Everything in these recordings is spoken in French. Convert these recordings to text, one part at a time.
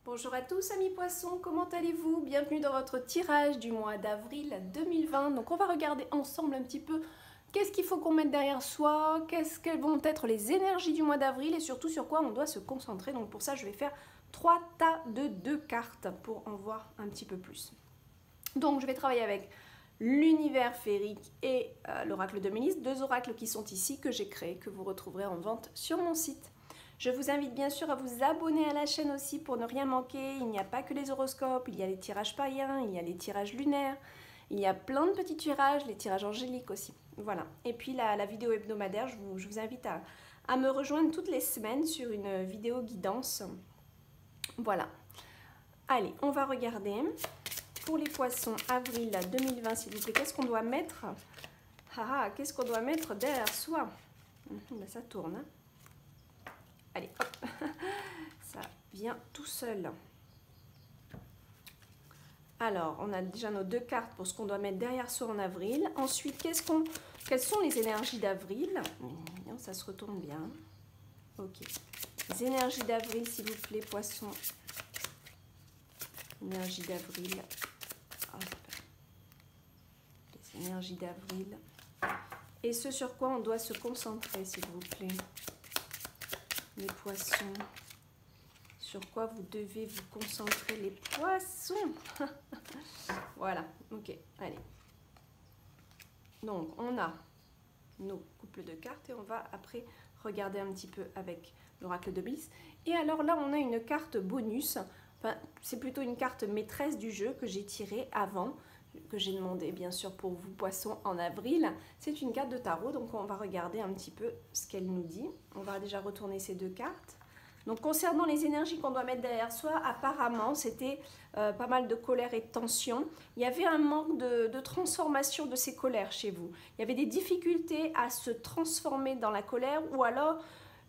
Bonjour à tous amis poissons, comment allez-vous? Bienvenue dans votre tirage du mois d'avril 2020. Donc on va regarder ensemble un petit peu qu'est-ce qu'il faut qu'on mette derrière soi, quelles vont être les énergies du mois d'avril et surtout sur quoi on doit se concentrer. Donc pour ça je vais faire 3 tas de 2 cartes pour en voir un petit peu plus. Donc je vais travailler avec l'univers féerique et l'oracle de Mélis, deux oracles qui sont ici que j'ai créés, que vous retrouverez en vente sur mon site. Je vous invite bien sûr à vous abonner à la chaîne aussi pour ne rien manquer. Il n'y a pas que les horoscopes, il y a les tirages païens, il y a les tirages lunaires, il y a plein de petits tirages, les tirages angéliques aussi. Voilà. Et puis la vidéo hebdomadaire, je vous invite à me rejoindre toutes les semaines sur une vidéo guidance. Voilà. Allez, on va regarder. Pour les poissons, avril 2020, s'il vous plaît, qu'est-ce qu'on doit mettre? Qu'est-ce qu'on doit mettre derrière soi? Ben, ça tourne. Hein. Allez, hop, ça vient tout seul. Alors, on a déjà nos 2 cartes pour ce qu'on doit mettre derrière soi en avril. Ensuite, quelles sont les énergies d'avril? Ça se retourne bien. Ok. Les énergies d'avril, s'il vous plaît, poissons. Énergie d'avril. Les énergies d'avril. Et ce sur quoi on doit se concentrer, s'il vous plaît. Les poissons, sur quoi vous devez vous concentrer, les poissons. Voilà, ok, allez. Donc, on a nos couples de cartes et on va après regarder un petit peu avec l'oracle de Mélis. Et alors là, on a une carte bonus. Enfin, c'est plutôt une carte maîtresse du jeu que j'ai tirée avant, que j'ai demandé bien sûr pour vous poissons en avril. C'est une carte de tarot, donc on va regarder un petit peu ce qu'elle nous dit. On va déjà retourner ces 2 cartes. Donc concernant les énergies qu'on doit mettre derrière soi, apparemment c'était pas mal de colère et de tension. Il y avait un manque de transformation de ces colères chez vous. Il y avait des difficultés à se transformer dans la colère ou alors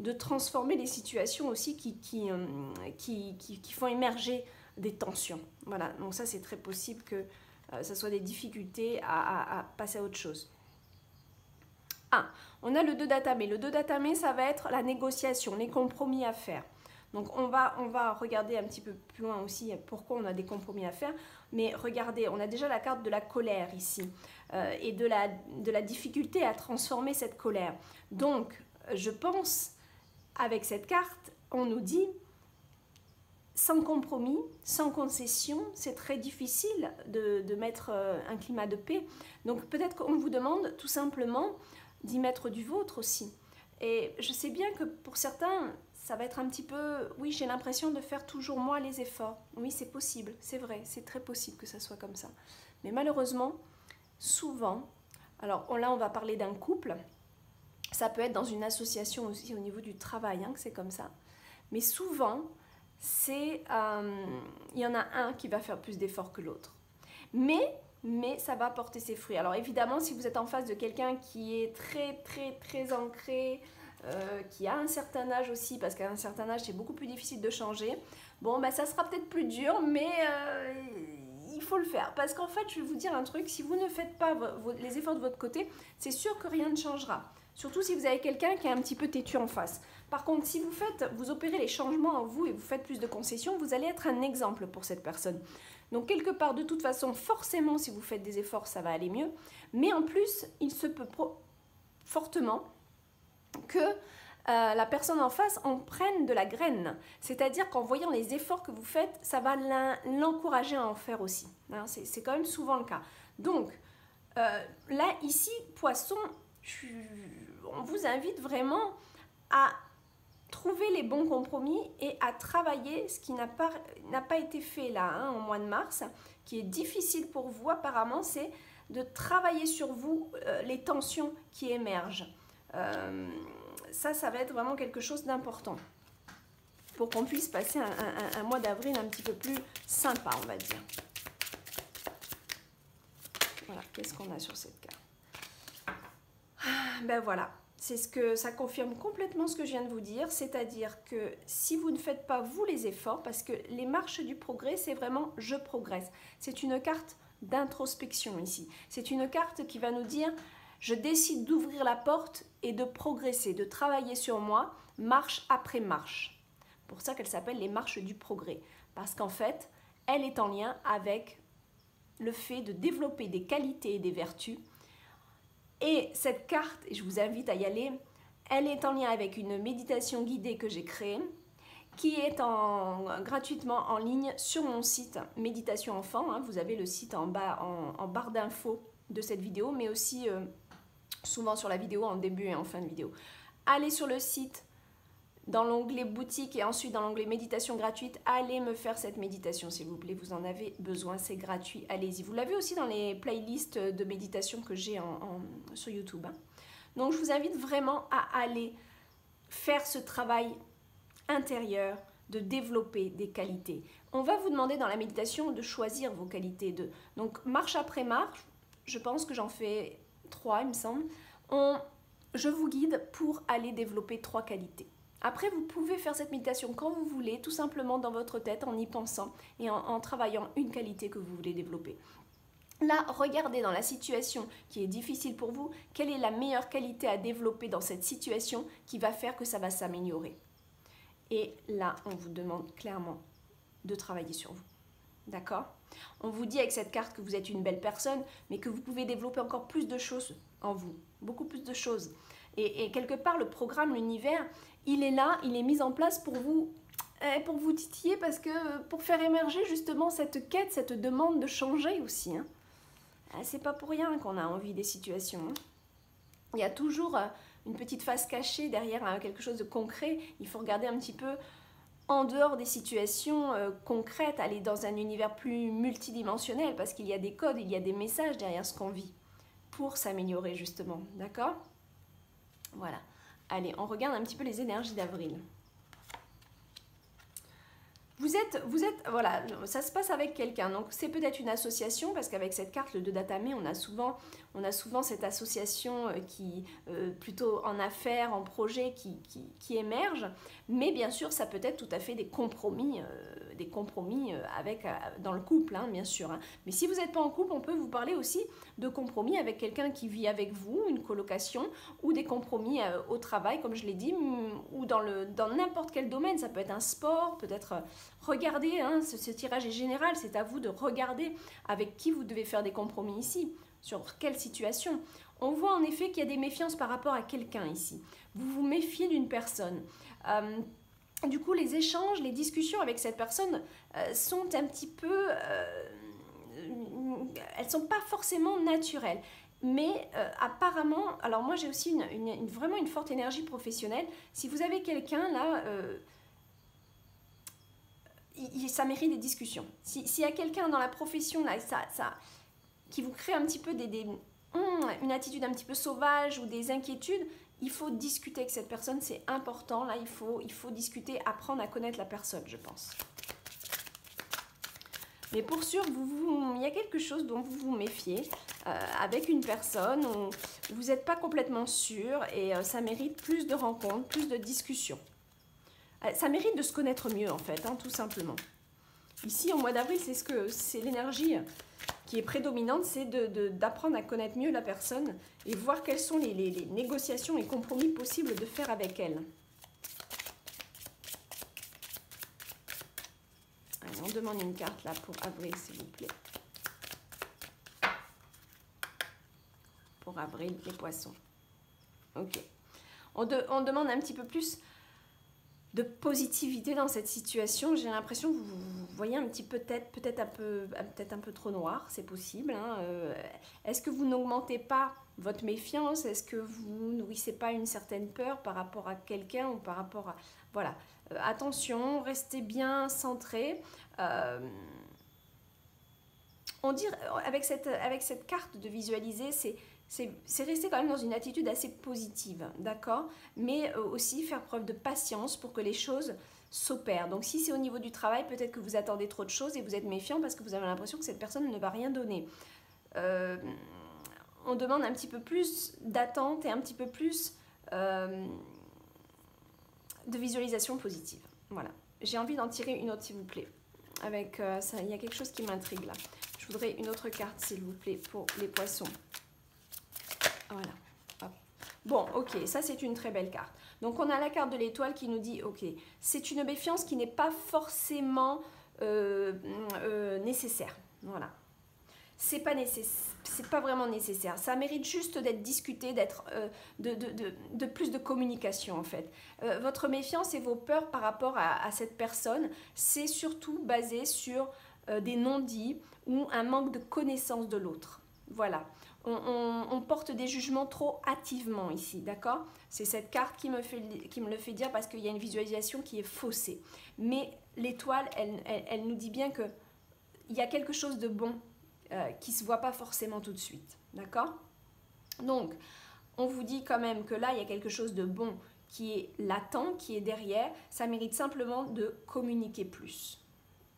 de transformer les situations aussi qui font émerger des tensions. Voilà, donc ça c'est très possible que ça soit des difficultés à passer à autre chose. On a le 2 d'atamé. Le 2 d'atamé, ça va être la négociation, les compromis à faire. Donc on va regarder un petit peu plus loin aussi pourquoi on a des compromis à faire. Mais regardez, on a déjà la carte de la colère ici et de la difficulté à transformer cette colère. Donc je pense, avec cette carte, on nous dit sans compromis, sans concession, c'est très difficile de mettre un climat de paix. Donc peut-être qu'on vous demande tout simplement d'y mettre du vôtre aussi. Et je sais bien que pour certains, ça va être un petit peu... Oui, j'ai l'impression de faire toujours moi les efforts. Oui, c'est possible, c'est vrai, c'est très possible que ça soit comme ça. Mais malheureusement, souvent... Alors là, on va parler d'un couple. Ça peut être dans une association aussi au niveau du travail, hein, que c'est comme ça. Mais souvent... il y en a un qui va faire plus d'efforts que l'autre. Mais ça va porter ses fruits. Alors évidemment, si vous êtes en face de quelqu'un qui est très ancré, qui a un certain âge aussi, parce qu'à un certain âge, c'est beaucoup plus difficile de changer, bon, ben, ça sera peut-être plus dur, mais il faut le faire. Parce qu'en fait, je vais vous dire un truc, si vous ne faites pas les efforts de votre côté, c'est sûr que rien ne changera. Surtout si vous avez quelqu'un qui est un petit peu têtu en face. Par contre, si vous opérez les changements en vous et vous faites plus de concessions, vous allez être un exemple pour cette personne. Donc quelque part, de toute façon, forcément, si vous faites des efforts, ça va aller mieux. Mais en plus, il se peut fortement que la personne en face en prenne de la graine. C'est-à-dire qu'en voyant les efforts que vous faites, ça va l'encourager à en faire aussi. Hein, c'est quand même souvent le cas. Donc, là, ici, poisson, on vous invite vraiment à trouver les bons compromis et à travailler ce qui n'a pas été fait là, hein, au mois de mars, qui est difficile pour vous apparemment, c'est de travailler sur vous les tensions qui émergent. Ça va être vraiment quelque chose d'important pour qu'on puisse passer un mois d'avril un petit peu plus sympa, on va dire. Voilà, qu'est-ce qu'on a sur cette carte? Ben voilà. Ça confirme complètement ce que je viens de vous dire, c'est-à-dire que si vous ne faites pas vous les efforts, parce que les marches du progrès, c'est vraiment je progresse. C'est une carte d'introspection ici. C'est une carte qui va nous dire je décide d'ouvrir la porte et de progresser, de travailler sur moi, marche après marche. pour ça qu'elle s'appelle les marches du progrès. Parce qu'en fait, elle est en lien avec le fait de développer des qualités et des vertus. Et cette carte, et je vous invite à y aller, elle est en lien avec une méditation guidée que j'ai créée, qui est gratuitement en ligne sur mon site Méditation Enfant. Hein, vous avez le site en bas, en barre d'infos de cette vidéo, mais aussi souvent sur la vidéo en début et en fin de vidéo. Allez sur le site, dans l'onglet boutique et ensuite dans l'onglet méditation gratuite, allez me faire cette méditation s'il vous plaît, vous en avez besoin, c'est gratuit, allez-y. Vous l'avez aussi dans les playlists de méditation que j'ai sur YouTube. Hein. Donc je vous invite vraiment à aller faire ce travail intérieur, de développer des qualités. On va vous demander dans la méditation de choisir vos qualités. Donc marche après marche, je pense que j'en fais 3 il me semble, je vous guide pour aller développer 3 qualités. Après, vous pouvez faire cette méditation quand vous voulez, tout simplement dans votre tête, en y pensant et en travaillant une qualité que vous voulez développer. Là, regardez dans la situation qui est difficile pour vous, quelle est la meilleure qualité à développer dans cette situation qui va faire que ça va s'améliorer. Et là, on vous demande clairement de travailler sur vous. D'accord? On vous dit avec cette carte que vous êtes une belle personne, mais que vous pouvez développer encore plus de choses en vous, beaucoup plus de choses. Et quelque part, le programme, l'univers, il est là, il est mis en place pour vous titiller, parce que pour faire émerger justement cette quête, cette demande de changer aussi. Hein. C'est pas pour rien qu'on a envie des situations. Hein. Il y a toujours une petite face cachée derrière quelque chose de concret. Il faut regarder un petit peu en dehors des situations concrètes, aller dans un univers plus multidimensionnel, parce qu'il y a des codes, il y a des messages derrière ce qu'on vit pour s'améliorer justement. D'accord ? Voilà. Allez, on regarde un petit peu les énergies d'avril. Vous êtes, voilà, ça se passe avec quelqu'un, donc c'est peut-être une association, parce qu'avec cette carte, le 2 d'Atamé, on a souvent cette association qui, plutôt en affaires, en projet, qui émerge, mais bien sûr, ça peut être tout à fait des compromis dans le couple, hein, bien sûr. Hein. Mais si vous n'êtes pas en couple, on peut vous parler aussi de compromis avec quelqu'un qui vit avec vous, une colocation, ou des compromis au travail, comme je l'ai dit, ou dans n'importe quel domaine. Ça peut être un sport, peut-être... Regardez, hein, ce tirage est général, c'est à vous de regarder avec qui vous devez faire des compromis ici, sur quelle situation. On voit en effet qu'il y a des méfiances par rapport à quelqu'un ici. Vous vous méfiez d'une personne. Du coup, les échanges, les discussions avec cette personne sont un petit peu... elles ne sont pas forcément naturelles. Mais apparemment, alors moi j'ai aussi vraiment une forte énergie professionnelle. Si vous avez quelqu'un là... ça mérite des discussions. S'il y a quelqu'un dans la profession là, qui vous crée un petit peu une attitude un petit peu sauvage ou des inquiétudes, il faut discuter avec cette personne, c'est important. Là, il faut discuter, apprendre à connaître la personne, je pense. Mais pour sûr, il y a quelque chose dont vous vous méfiez avec une personne où vous n'êtes pas complètement sûr et ça mérite plus de rencontres, plus de discussions. Ça mérite de se connaître mieux en fait, hein, tout simplement. Ici, au mois d'avril, c'est l'énergie qui est prédominante, c'est d'apprendre à connaître mieux la personne et voir quelles sont les négociations et compromis possibles de faire avec elle. Allez, on demande une carte là pour avril, s'il vous plaît. Pour avril, les poissons. Ok. On demande un petit peu plus de positivité dans cette situation. J'ai l'impression que vous voyez un petit peut-être un peu trop noir, c'est possible. Hein. Est-ce que vous n'augmentez pas votre méfiance? Est-ce que vous nourrissez pas une certaine peur par rapport à quelqu'un ou par rapport à... Voilà. Attention, restez bien centré. On dit, avec cette carte de visualiser, c'est rester quand même dans une attitude assez positive, d'accord? Mais aussi faire preuve de patience pour que les choses s'opèrent. Donc si c'est au niveau du travail, peut-être que vous attendez trop de choses et vous êtes méfiant parce que vous avez l'impression que cette personne ne va rien donner. On demande un petit peu plus d'attente et un petit peu plus de visualisation positive. Voilà. J'ai envie d'en tirer une autre, s'il vous plaît. Avec ça, il y a quelque chose qui m'intrigue là. Je voudrais une autre carte, s'il vous plaît, pour les poissons. Voilà. Hop. Bon, ok, ça c'est une très belle carte. Donc on a la carte de l'étoile qui nous dit, ok, c'est une méfiance qui n'est pas forcément nécessaire. Voilà. C'est pas vraiment nécessaire. Ça mérite juste d'être discuté, d'être de plus de communication en fait. Votre méfiance et vos peurs par rapport à cette personne, c'est surtout basé sur des non-dits ou un manque de connaissance de l'autre. Voilà. On porte des jugements trop hâtivement ici, d'accord? C'est cette carte qui me le fait dire parce qu'il y a une visualisation qui est faussée. Mais l'étoile, elle nous dit bien qu'il y a quelque chose de bon qui ne se voit pas forcément tout de suite, d'accord? Donc, on vous dit quand même que là, il y a quelque chose de bon qui est latent, qui est derrière. Ça mérite simplement de communiquer plus.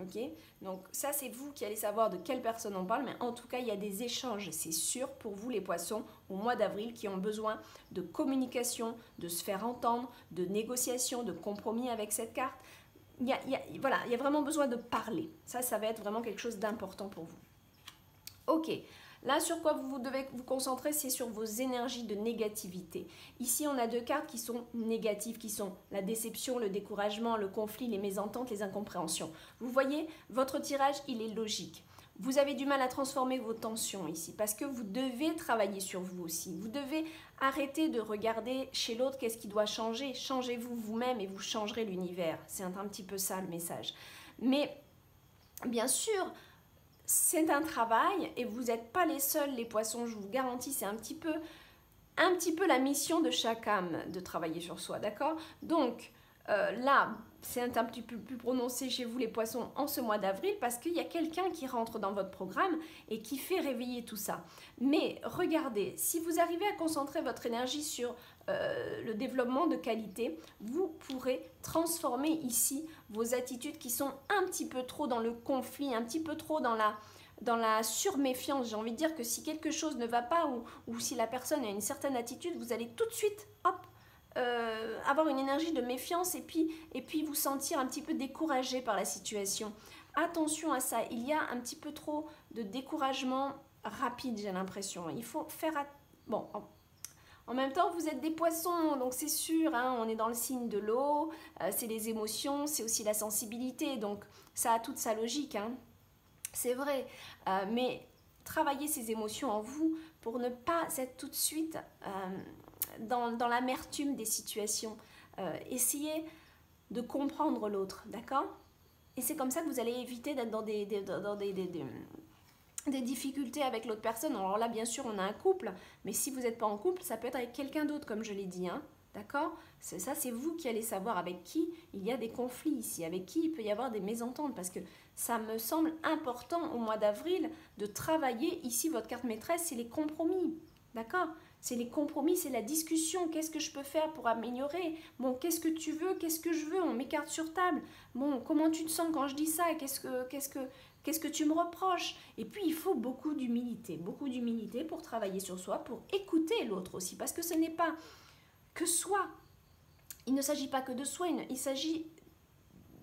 Ok, donc ça c'est vous qui allez savoir de quelle personne on parle, mais en tout cas il y a des échanges, c'est sûr pour vous les poissons au mois d'avril qui ont besoin de communication, de se faire entendre, de négociation, de compromis avec cette carte. Voilà, il y a vraiment besoin de parler, ça va être vraiment quelque chose d'important pour vous. Ok, là sur quoi vous devez vous concentrer, c'est sur vos énergies de négativité. Ici on a deux cartes qui sont négatives, qui sont la déception, le découragement, le conflit, les mésententes, les incompréhensions. Vous voyez, votre tirage il est logique. Vous avez du mal à transformer vos tensions ici parce que vous devez travailler sur vous aussi. Vous devez arrêter de regarder chez l'autre qu'est-ce qui doit changer. Changez-vous vous-même et vous changerez l'univers. C'est un petit peu ça le message. Mais bien sûr, c'est un travail et vous n'êtes pas les seuls, les poissons, je vous garantis, c'est un petit peu la mission de chaque âme de travailler sur soi, d'accord? Donc là, c'est un petit peu plus prononcé chez vous les poissons en ce mois d'avril parce qu'il y a quelqu'un qui rentre dans votre programme et qui fait réveiller tout ça. Mais regardez, si vous arrivez à concentrer votre énergie sur le développement de qualité, vous pourrez transformer ici vos attitudes qui sont un petit peu trop dans le conflit, un petit peu trop dans la surméfiance. J'ai envie de dire que si quelque chose ne va pas ou si la personne a une certaine attitude, vous allez tout de suite, hop, avoir une énergie de méfiance et puis vous sentir un petit peu découragé par la situation. Attention à ça, il y a un petit peu trop de découragement rapide, j'ai l'impression. Il faut faire bon. En même temps, vous êtes des poissons, donc c'est sûr, hein, on est dans le signe de l'eau, c'est les émotions, c'est aussi la sensibilité, donc ça a toute sa logique, hein. C'est vrai, mais travaillez ces émotions en vous pour ne pas être tout de suite dans l'amertume des situations. Essayez de comprendre l'autre, d'accord? Et c'est comme ça que vous allez éviter d'être dans des difficultés avec l'autre personne. Alors là, bien sûr, on a un couple, mais si vous n'êtes pas en couple, ça peut être avec quelqu'un d'autre, comme je l'ai dit, hein, d'accord? Ça, c'est vous qui allez savoir avec qui il y a des conflits ici, avec qui il peut y avoir des mésententes, parce que ça me semble important au mois d'avril de travailler ici, votre carte maîtresse, c'est les compromis, d'accord? C'est les compromis, c'est la discussion. Qu'est-ce que je peux faire pour améliorer? Bon, qu'est-ce que tu veux? Qu'est-ce que je veux? On met carte sur table. Bon, comment tu te sens quand je dis ça? Qu'est-ce que tu me reproches? Et puis, il faut beaucoup d'humilité pour travailler sur soi, pour écouter l'autre aussi, parce que ce n'est pas que soi. Il ne s'agit pas que de soi, il s'agit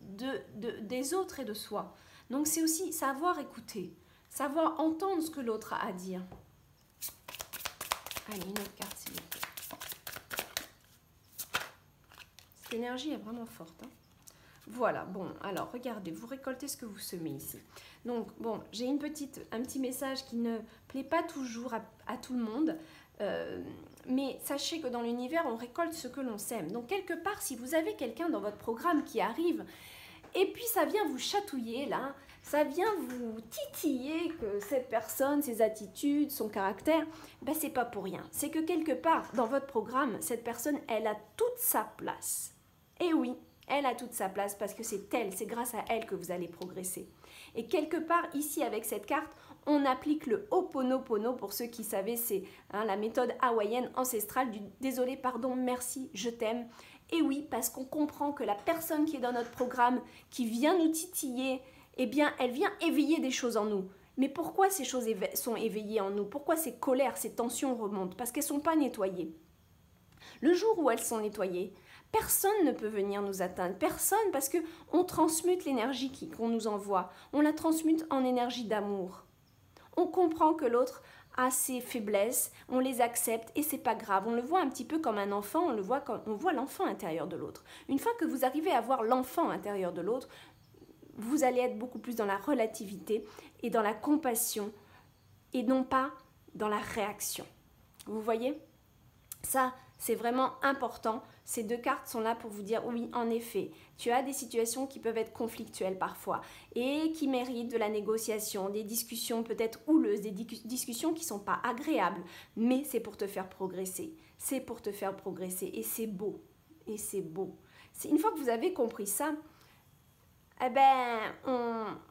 des autres et de soi. Donc, c'est aussi savoir écouter, savoir entendre ce que l'autre a à dire. Allez, une autre carte, s'il vous plaît. Cette énergie est vraiment forte, hein. Voilà, bon, alors regardez, vous récoltez ce que vous semez ici. Donc, bon, j'ai un petit message qui ne plaît pas toujours à tout le monde, mais sachez que dans l'univers, on récolte ce que l'on sème. Donc, quelque part, si vous avez quelqu'un dans votre programme qui arrive, et puis ça vient vous chatouiller, là, ça vient vous titiller que cette personne, ses attitudes, son caractère, ben c'est pas pour rien. C'est que quelque part, dans votre programme, cette personne, elle a toute sa place. Et oui, elle a toute sa place parce que c'est grâce à elle que vous allez progresser. Et quelque part, ici, avec cette carte, on applique le Ho'oponopono. Pour ceux qui savaient, c'est la méthode hawaïenne ancestrale du « désolé, pardon, merci, je t'aime ». Et oui, parce qu'on comprend que la personne qui est dans notre programme, qui vient nous titiller, eh bien, elle vient éveiller des choses en nous. Mais pourquoi ces choses sont éveillées en nous? Pourquoi ces colères, ces tensions remontent? Parce qu'elles ne sont pas nettoyées. Le jour où elles sont nettoyées, personne ne peut venir nous atteindre. Personne, parce qu'on transmute l'énergie qu'on nous envoie. On la transmute en énergie d'amour. On comprend que l'autre a ses faiblesses, on les accepte et c'est pas grave. On le voit un petit peu comme un enfant, on le voit comme on voit l'enfant intérieur de l'autre. Une fois que vous arrivez à voir l'enfant intérieur de l'autre, vous allez être beaucoup plus dans la relativité et dans la compassion et non pas dans la réaction. Vous voyez? Ça, c'est vraiment important. Ces deux cartes sont là pour vous dire oui, en effet, tu as des situations qui peuvent être conflictuelles parfois et qui méritent de la négociation, des discussions peut-être houleuses, des discussions qui ne sont pas agréables, mais c'est pour te faire progresser. C'est pour te faire progresser et c'est beau. Et c'est beau. Une fois que vous avez compris ça, eh ben,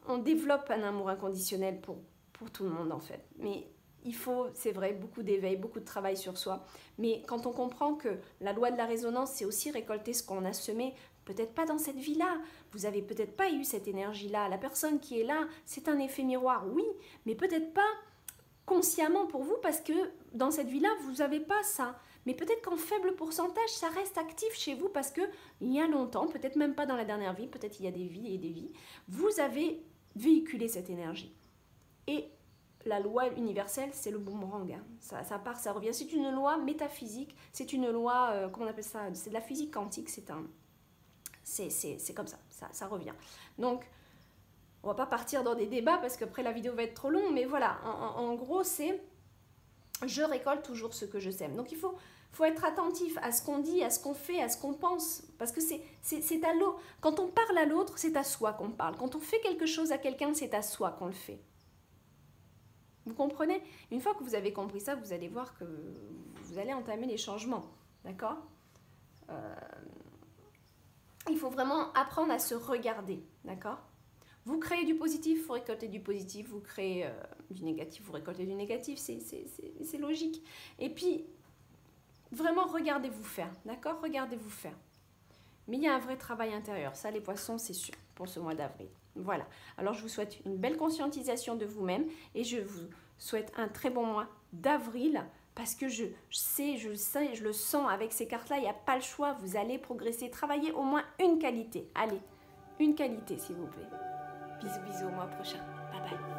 on développe un amour inconditionnel pour tout le monde en fait. Mais il faut, c'est vrai, beaucoup d'éveil, beaucoup de travail sur soi. Mais quand on comprend que la loi de la résonance, c'est aussi récolter ce qu'on a semé, peut-être pas dans cette vie-là, vous n'avez peut-être pas eu cette énergie-là, la personne qui est là, c'est un effet miroir, oui, mais peut-être pas consciemment pour vous, parce que dans cette vie-là, vous n'avez pas ça. Mais peut-être qu'en faible pourcentage, ça reste actif chez vous, parce que il y a longtemps, peut-être même pas dans la dernière vie, peut-être il y a des vies et des vies, vous avez véhiculé cette énergie. Et la loi universelle, c'est le boomerang. Hein. Ça part, ça revient. C'est une loi métaphysique, c'est une loi, comment on appelle ça? C'est de la physique quantique, c'est comme ça, ça revient. Donc, on va pas partir dans des débats parce qu'après la vidéo va être trop longue, mais voilà, en gros, c'est je récolte toujours ce que je sème. Donc, il faut être attentif à ce qu'on dit, à ce qu'on fait, à ce qu'on pense, parce que c'est à l'autre. Quand on parle à l'autre, c'est à soi qu'on parle. Quand on fait quelque chose à quelqu'un, c'est à soi qu'on le fait. Vous comprenez? Une fois que vous avez compris ça, vous allez voir que vous allez entamer les changements. D'accord? Il faut vraiment apprendre à se regarder. D'accord? Vous créez du positif, vous récoltez du positif. Vous créez du négatif, vous récoltez du négatif. C'est logique. Et puis, vraiment, regardez-vous faire. D'accord? Regardez-vous faire. Mais il y a un vrai travail intérieur. Ça, les poissons, c'est sûr, pour ce mois d'avril. Voilà. Alors, je vous souhaite une belle conscientisation de vous-même et je vous souhaite un très bon mois d'avril parce que je le sens avec ces cartes-là, il n'y a pas le choix. Vous allez progresser. Travaillez au moins une qualité. Allez, une qualité, s'il vous plaît. Bisous, bisous, au mois prochain. Bye bye.